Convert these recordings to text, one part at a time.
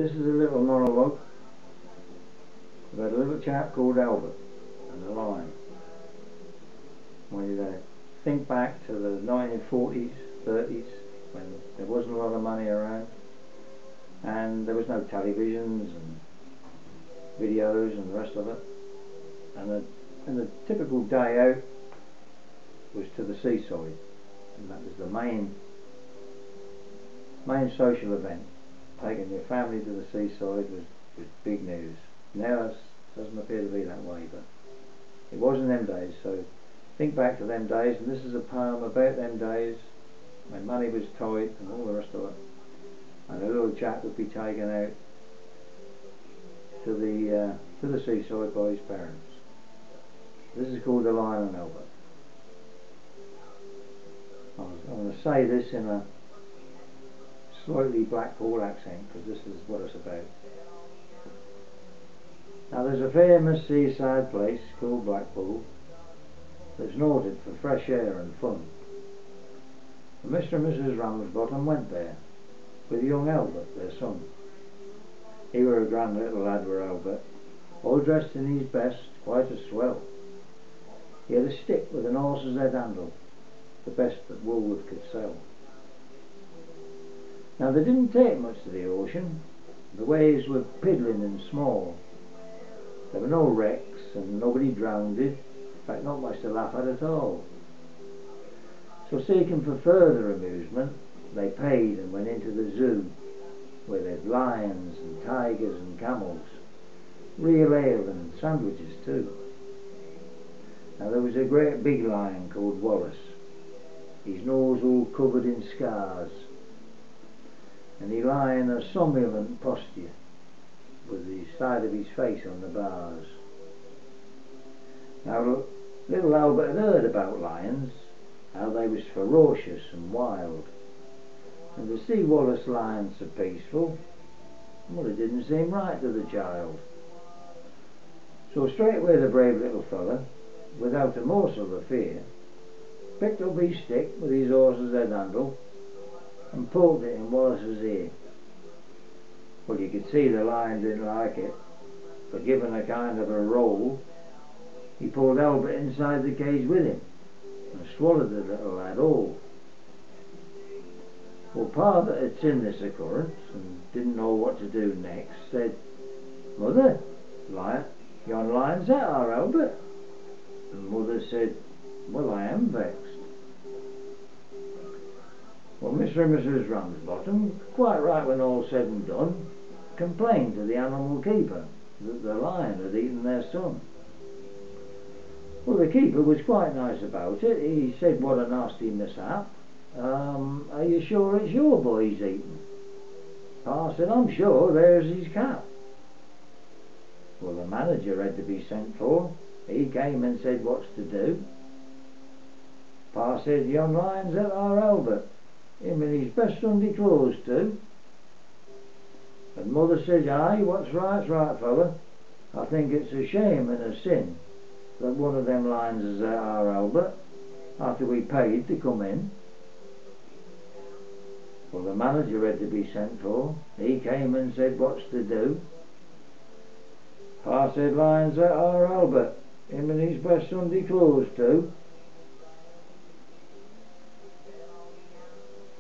This is a little monologue about a little chap called Albert and a lion. We think back to the 1940s, 30s, when there wasn't a lot of money around and there was no televisions and videos and the rest of it, and the typical day out was to the seaside, and that was the main social event. Taking your family to the seaside was big news. Now it doesn't appear to be that way, but it was in them days. So think back to them days, and this is a poem about them days when money was tight and all the rest of it, and a little chap would be taken out to the seaside by his parents. This is called The Lion and Albert. I'm going to say this in a slightly Blackpool accent because this is what it's about. Now there's a famous seaside place called Blackpool that's noted for fresh air and fun. And Mr. and Mrs. Ramsbottom went there with young Albert, their son. He were a grand little lad, were Albert, all dressed in his best, quite a swell. He had a stick with an horse's head handle, the best that Woolworth could sell. Now they didn't take much to the ocean. The waves were piddling and small. There were no wrecks and nobody drowned. In fact, not much to laugh at all. So seeking for further amusement, they paid and went into the zoo, where they had lions and tigers and camels, real ale and sandwiches too. Now there was a great big lion called Wallace, his nose all covered in scars, and he lay in a somnolent posture with the side of his face on the bars. Now little Albert had heard about lions, how they was ferocious and wild, and to see Wallace lying so peaceful, well, it didn't seem right to the child. So straightway the brave little fella, without a morsel of fear, picked up his stick with his horse's head handle and poked it in Wallace's ear. Well, you could see the lion didn't like it, but given a kind of a roll, he pulled Albert inside the cage with him and swallowed the little lad whole. Well, Pa that had seen this occurrence and didn't know what to do next said, "Mother, yon lion's that our Albert." And Mother said, "Well, I am vexed." Well, Mr. and Mrs. Ramsbottom, quite right when all said and done, complained to the animal keeper that the lion had eaten their son. Well, the keeper was quite nice about it. He said, "What a nasty mishap. Are you sure it's your boy he's eaten?" Pa said, "I'm sure, there's his cap." Well, the manager had to be sent for. He came and said what's to do. Pa said, "Yon lion's at our Albert, him in his best Sunday clothes too." And Mother said, "Aye, what's right's right, fella. I think it's a shame and a sin that one of them lions is at our Albert after we paid to come in." Well, the manager had to be sent for. He came and said what's to do. Pa said, "Lion's at our Albert, him in his best Sunday clothes too."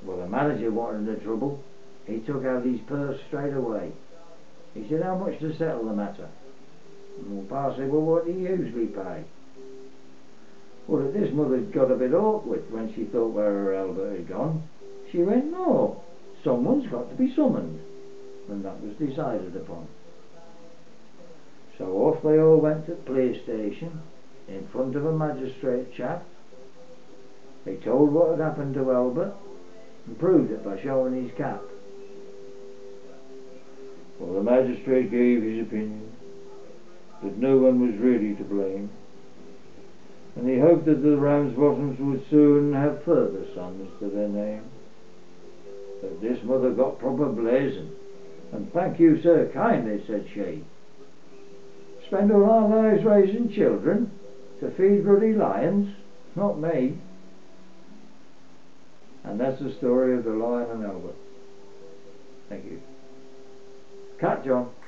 Well, the manager wanted the trouble. He took out his purse straight away. He said, "How much to settle the matter?" And Pa said, "Well, what do you usually pay?" Well, at this Mother got a bit awkward when she thought where her Albert had gone. She went, "No, someone's got to be summoned," and that was decided upon. So off they all went to the police station in front of a magistrate chap. They told what had happened to Albert and proved it by showing his cap. Well, the magistrate gave his opinion that no one was really to blame, and he hoped that the Ramsbottoms would soon have further sons to their name. But this Mother got proper blazing, and "Thank you, sir, kindly," said she. "Spend all our lives raising children to feed ruddy lions? Not me." And that's the story of the Lion and Albert. Thank you. Catch on.